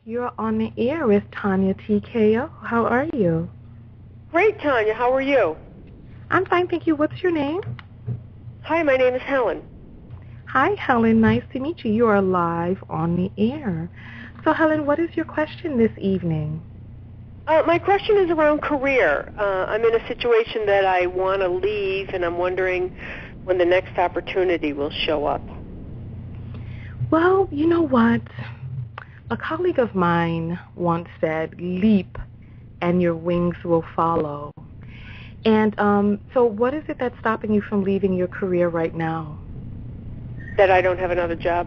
You're on the air with Tanya TKO. How are you? Great, Tanya. How are you? I'm fine, thank you. What's your name? Hi, my name is Helen. Hi, Helen. Nice to meet you. You are live on the air. So, Helen, what is your question this evening? My question is around career. I'm in a situation that I want to leave, and I'm wondering when the next opportunity will show up. Well, you know what? A colleague of mine once said, leap and your wings will follow. And so what is it that's stopping you from leaving your career right now? That I don't have another job.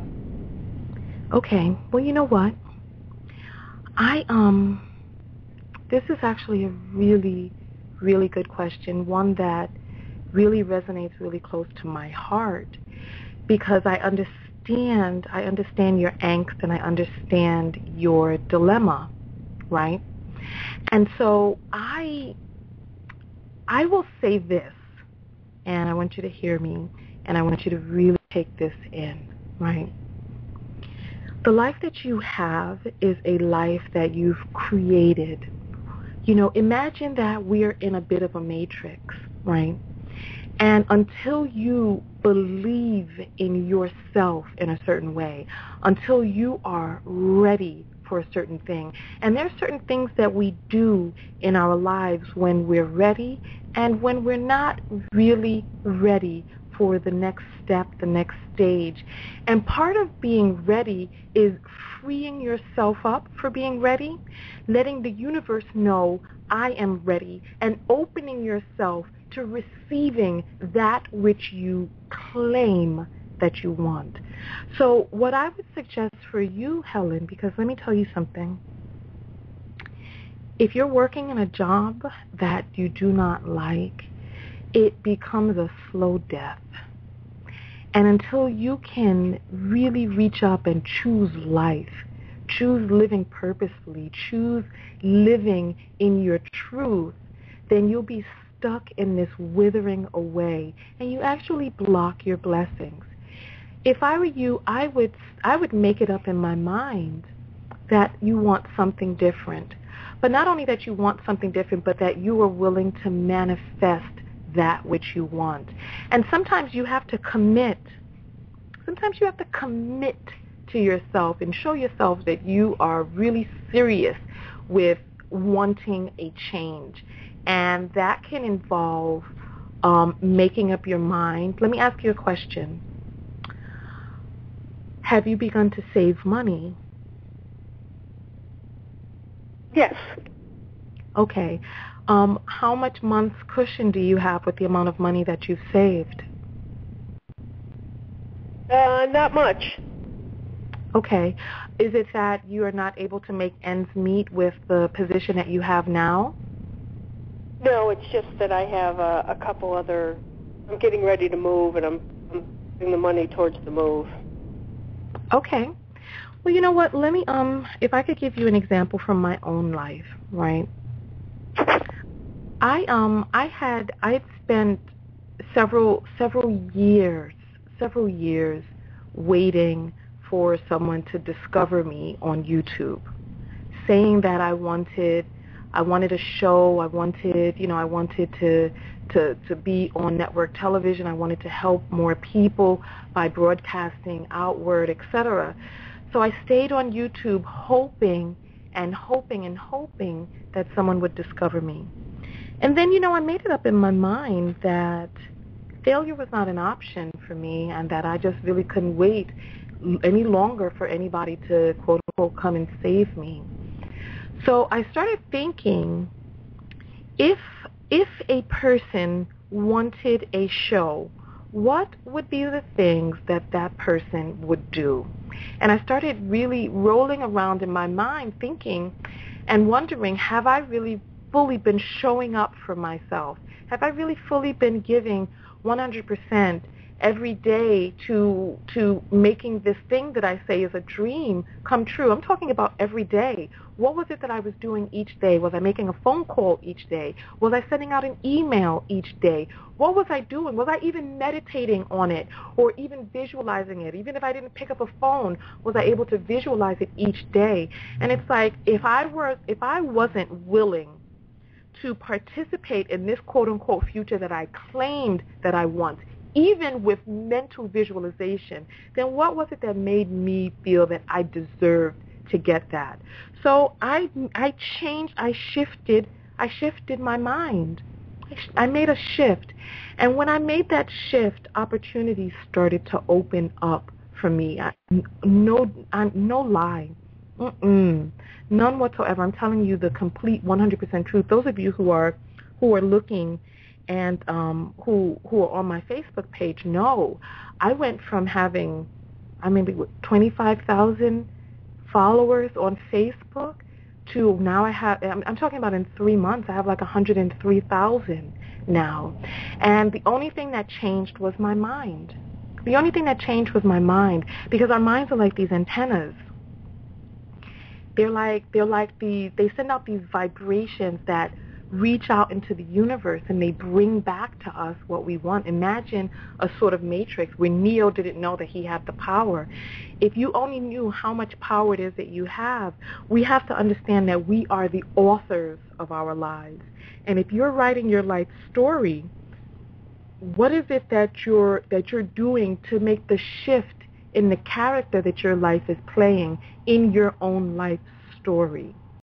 Okay. Well, you know what? This is actually a really, really good question, one that really resonates really close to my heart because I understand your angst and I understand your dilemma, right? And so I will say this, and I want you to hear me, and I want you to really take this in, right? The life that you have is a life that you've created. You know, imagine that we're in a bit of a matrix, right? And until you believe in yourself in a certain way, until you are ready for a certain thing, and there are certain things that we do in our lives when we're ready and when we're not really ready for the next step, the next stage. And part of being ready is freeing yourself up for being ready, letting the universe know I am ready, and opening yourself to receiving that which you claim that you want. So what I would suggest for you, Helen, because let me tell you something. If you're working in a job that you do not like, it becomes a slow death. And until you can really reach up and choose life, choose living purposefully, choose living in your truth, then you'll be stuck in this withering away, and you actually block your blessings. If I were you, I would make it up in my mind that you want something different. But not only that you want something different, but that you are willing to manifest that which you want. And sometimes you have to commit. Sometimes you have to commit to yourself and show yourself that you are really serious with wanting a change. And that can involve making up your mind. Let me ask you a question. Have you begun to save money? Yes. Okay. How much month's cushion do you have with the amount of money that you've saved? Not much. Okay. Is it that you are not able to make ends meet with the position that you have now? No, it's just that I have a couple other. I'm getting ready to move, and I'm putting the money towards the move. Okay. Well, you know what? Let me if I could give you an example from my own life, right? I had spent several years waiting for someone to discover me on YouTube, saying that I wanted a show, I wanted to be on network television, I wanted to help more people by broadcasting outward, etc. So I stayed on YouTube hoping and hoping and hoping that someone would discover me. And then, I made it up in my mind that failure was not an option for me and that I just really couldn't wait any longer for anybody to, quote unquote, come and save me. So I started thinking, if a person wanted a show, what would be the things that that person would do? And I started really rolling around in my mind thinking and wondering, have I really fully been showing up for myself? Have I really fully been giving 100% every day to making this thing that I say is a dream come true? I'm talking about every day. What was it that I was doing each day? Was I making a phone call each day? Was I sending out an email each day? What was I doing? Was I even meditating on it or even visualizing it? Even if I didn't pick up a phone, was I able to visualize it each day? And it's like if I wasn't willing to participate in this quote-unquote future that I claimed that I want, even with mental visualization, then what was it that made me feel that I deserved to get that? So I changed, I shifted my mind. I made a shift. And when I made that shift, opportunities started to open up for me. No lie. None whatsoever. I'm telling you the complete 100% truth. Those of you who are looking and who are on my Facebook page know I went from having 25,000 followers on Facebook to now I'm talking about in 3 months, I have like 103,000 now. And the only thing that changed was my mind. The only thing that changed was my mind, because our minds are like these antennas. They send out these vibrations that reach out into the universe, and they bring back to us what we want. Imagine a sort of matrix where Neo didn't know that he had the power. If you only knew how much power it is that you have, we have to understand that we are the authors of our lives. And if you're writing your life story, what is it that you're doing to make the shift in the character that your life is playing in your own life story?